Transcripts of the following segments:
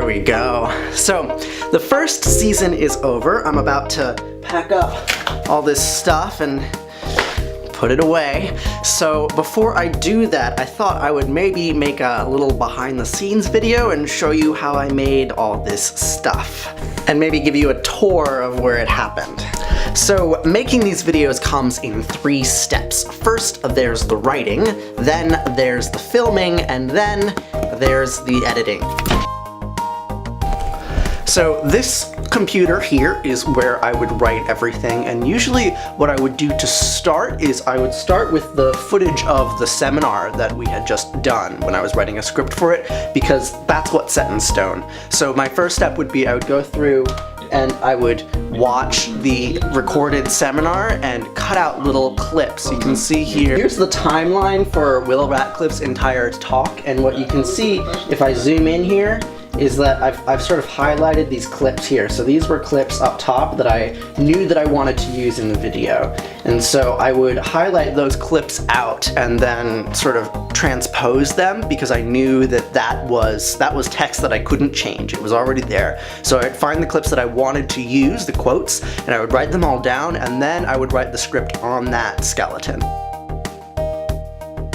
we go. So, the first season is over. I'm about to pack up all this stuff and put it away. So before I do that, I thought I would maybe make a little behind the scenes video and show you how I made all this stuff. And maybe give you a tour of where it happened. So making these videos comes in 3 steps. First, there's the writing, then there's the filming, and then there's the editing. So this computer here is where I would write everything, and usually what I would do to start is I would start with the footage of the seminar that we had just done when I was writing a script for it, because that's what's set in stone. So my first step would be I would go through and I would watch the recorded seminar and cut out little clips. You can see here, here's the timeline for Will Ratcliffe's entire talk, and what you can see if I zoom in here is that I've sort of highlighted these clips here. So these were clips up top that I knew that I wanted to use in the video. And so I would highlight those clips out and then sort of transpose them, because I knew that that was text that I couldn't change. It was already there. So I'd find the clips that I wanted to use, the quotes, and I would write them all down, and then I would write the script on that skeleton.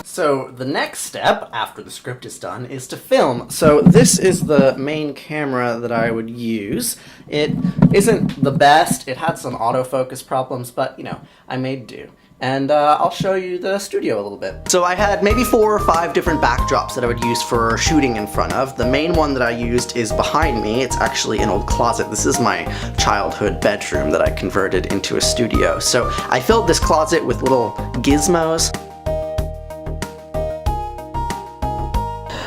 So the next step, after the script is done, is to film. So this is the main camera that I would use. It isn't the best, it had some autofocus problems, but you know, I made do. And I'll show you the studio a little bit. So I had maybe 4 or 5 different backdrops that I would use for shooting in front of. The main one that I used is behind me. It's actually an old closet. This is my childhood bedroom that I converted into a studio. So I filled this closet with little gizmos.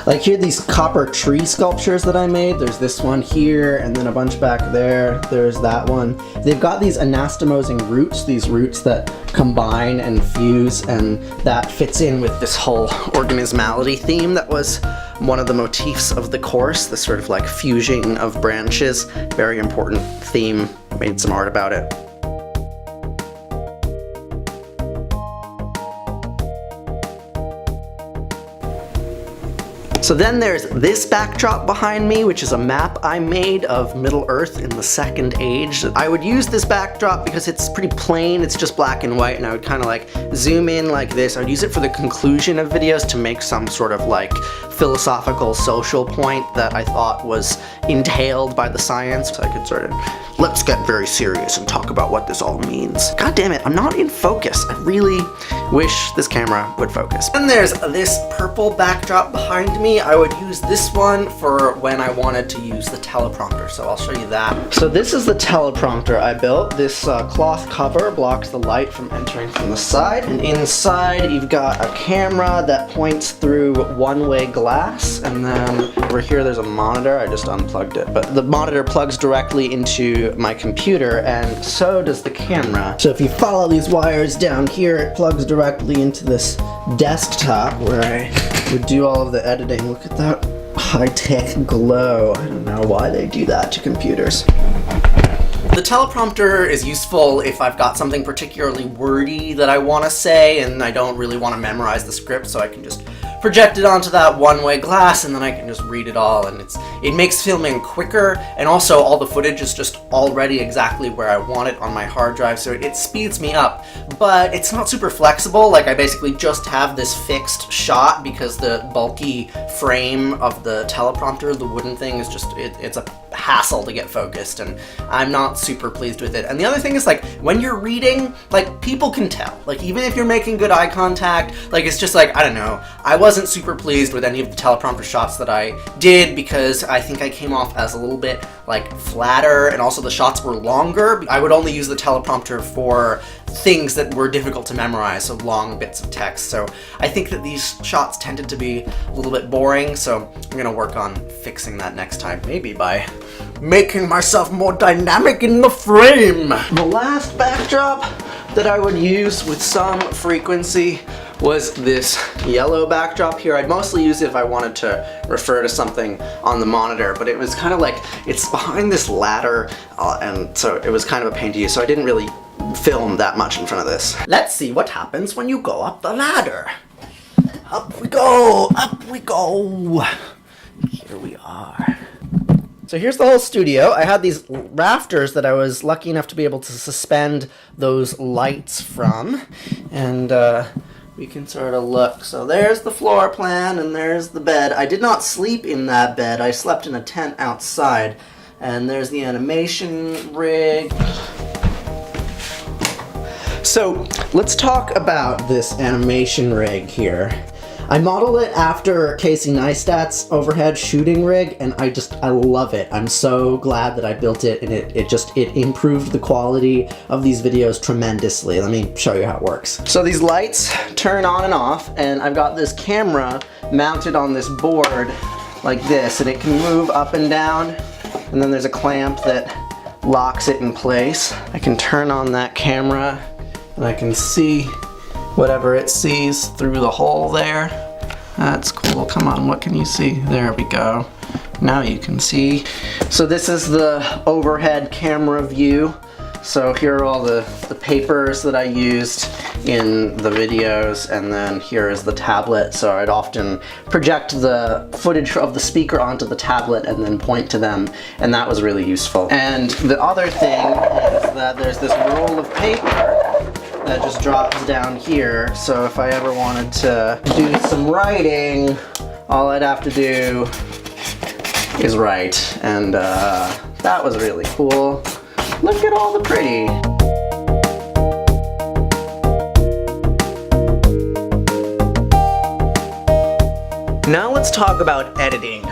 Like here, these copper tree sculptures that I made. There's this one here, and then a bunch back there. There's that one. They've got these anastomosing roots, these roots that combine and fuse, and that fits in with this whole organismality theme that was one of the motifs of the course, this sort of like fusing of branches. Very important theme. Made some art about it. So then there's this backdrop behind me, which is a map I made of Middle Earth in the Second Age. I would use this backdrop because it's pretty plain, it's just black and white, and I would kind of like zoom in like this. I would use it for the conclusion of videos to make some sort of like philosophical social point that I thought was entailed by the science. So I could sort of, let's get very serious and talk about what this all means. God damn it, I'm not in focus. I really wish this camera would focus. And there's this purple backdrop behind me. I would use this one for when I wanted to use the teleprompter, so I'll show you that. So this is the teleprompter I built. This cloth cover blocks the light from entering from the side, and inside you've got a camera that points through one-way glass, and then over here there's a monitor. I just unplugged it, but the monitor plugs directly into my computer, and so does the camera. So if you follow these wires down here, it plugs directly into this desktop where I would do all of the editing. Look at that high-tech glow. I don't know why they do that to computers. The teleprompter is useful if I've got something particularly wordy that I want to say and I don't really want to memorize the script, so I can just project it onto that one-way glass and then I can just read it all, and it makes filming quicker, and also all the footage is just already exactly where I want it on my hard drive, so it speeds me up. But it's not super flexible. Like, I basically just have this fixed shot because the bulky frame of the teleprompter, the wooden thing, is just, it's a hassle to get focused, and I'm not super pleased with it. And the other thing is, like, when you're reading, like, people can tell. Like, even if you're making good eye contact, like, it's just like, I don't know, I wasn't super pleased with any of the teleprompter shots that I did because I think I came off as a little bit, like, flatter, and also the shots were longer. I would only use the teleprompter for things that were difficult to memorize, so long bits of text. So I think that these shots tended to be a little bit boring, so I'm gonna work on fixing that next time, maybe by making myself more dynamic in the frame. The last backdrop that I would use with some frequency was this yellow backdrop here. I'd mostly use it if I wanted to refer to something on the monitor, but it was kind of like, it's behind this ladder, and so it was kind of a pain to use, so I didn't really film that much in front of this. Let's see what happens when you go up the ladder. Up we go, up we go. Here we are. So here's the whole studio. I had these rafters that I was lucky enough to be able to suspend those lights from. And we can sort of look. So there's the floor plan and there's the bed. I did not sleep in that bed. I slept in a tent outside. And there's the animation rig. So let's talk about this animation rig here. I modeled it after Casey Neistat's overhead shooting rig, and I love it. I'm so glad that I built it, and it improved the quality of these videos tremendously. Let me show you how it works. So these lights turn on and off, and I've got this camera mounted on this board like this, and it can move up and down, and then there's a clamp that locks it in place. I can turn on that camera, and I can see whatever it sees through the hole there. That's cool. Come on, what can you see? There we go. Now you can see. So this is the overhead camera view. So here are all the papers that I used in the videos, and then here is the tablet. So I'd often project the footage of the speaker onto the tablet and then point to them, and that was really useful. And the other thing is that there's this roll of paper that just drops down here, so if I ever wanted to do some writing, all I'd have to do is write, and that was really cool. Look at all the pretty. Now let's talk about editing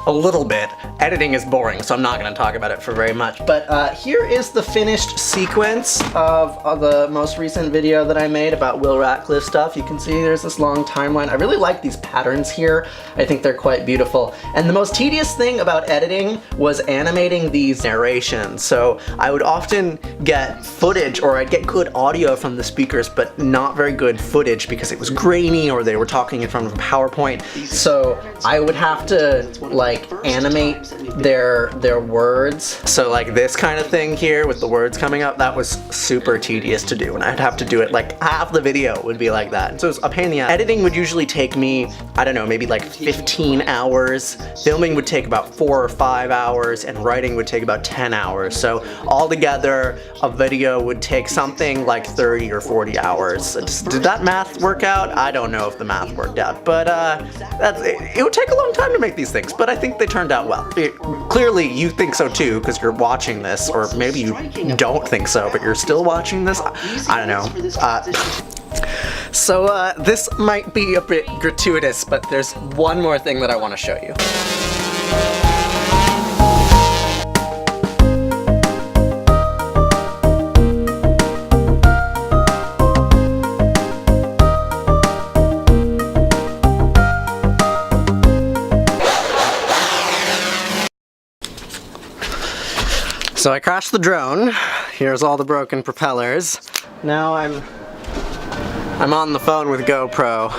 a little bit. Editing is boring, so I'm not going to talk about it for very much, but here is the finished sequence of the most recent video that I made about Will Ratcliffe stuff. You can see there's this long timeline. I really like these patterns here. I think they're quite beautiful. And the most tedious thing about editing was animating these narrations. So I would often get footage, or I'd get good audio from the speakers, but not very good footage because it was grainy or they were talking in front of a PowerPoint. So I would have to like animate their words. So like this kind of thing here with the words coming up, that was super tedious to do, and I'd have to do it like half the video would be like that. So it was a pain in the ass. Editing would usually take me, I don't know, maybe like 15 hours. Filming would take about 4 or 5 hours, and writing would take about 10 hours. So altogether, a video would take something like 30 or 40 hours. Did that math work out? I don't know if the math worked out, but it would take a long time to make these things, but I think they turned out well. Clearly you think so too, because you're watching this, or maybe you don't think so, but you're still watching this. I don't know. So this might be a bit gratuitous, but there's one more thing that I want to show you. So I crashed the drone. Here's all the broken propellers. Now I'm on the phone with GoPro.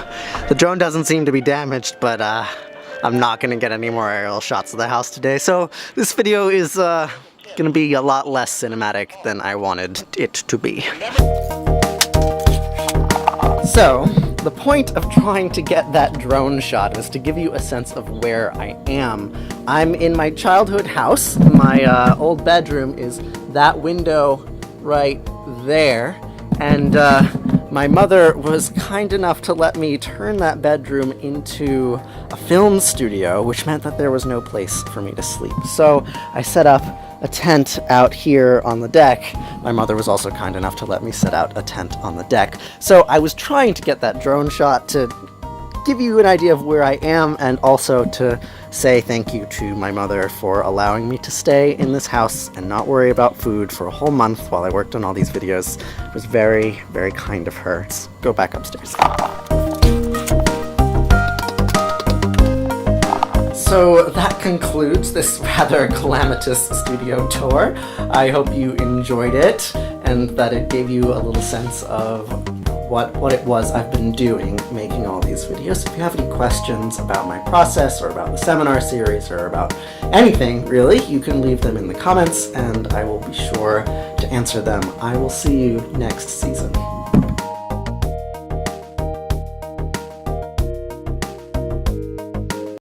The drone doesn't seem to be damaged, but I'm not gonna get any more aerial shots of the house today. So this video is gonna be a lot less cinematic than I wanted it to be. So, the point of trying to get that drone shot is to give you a sense of where I am. I'm in my childhood house. My old bedroom is that window right there, and my mother was kind enough to let me turn that bedroom into a film studio, which meant that there was no place for me to sleep. So I set up a tent out here on the deck. My mother was also kind enough to let me set out a tent on the deck. So I was trying to get that drone shot to give you an idea of where I am, and also to say thank you to my mother for allowing me to stay in this house and not worry about food for a whole month while I worked on all these videos. It was very, very kind of her. Let's go back upstairs. So that concludes this rather calamitous studio tour. I hope you enjoyed it, and that it gave you a little sense of what it was I've been doing making all these videos. If you have any questions about my process, or about the seminar series, or about anything really, you can leave them in the comments and I will be sure to answer them. I will see you next season.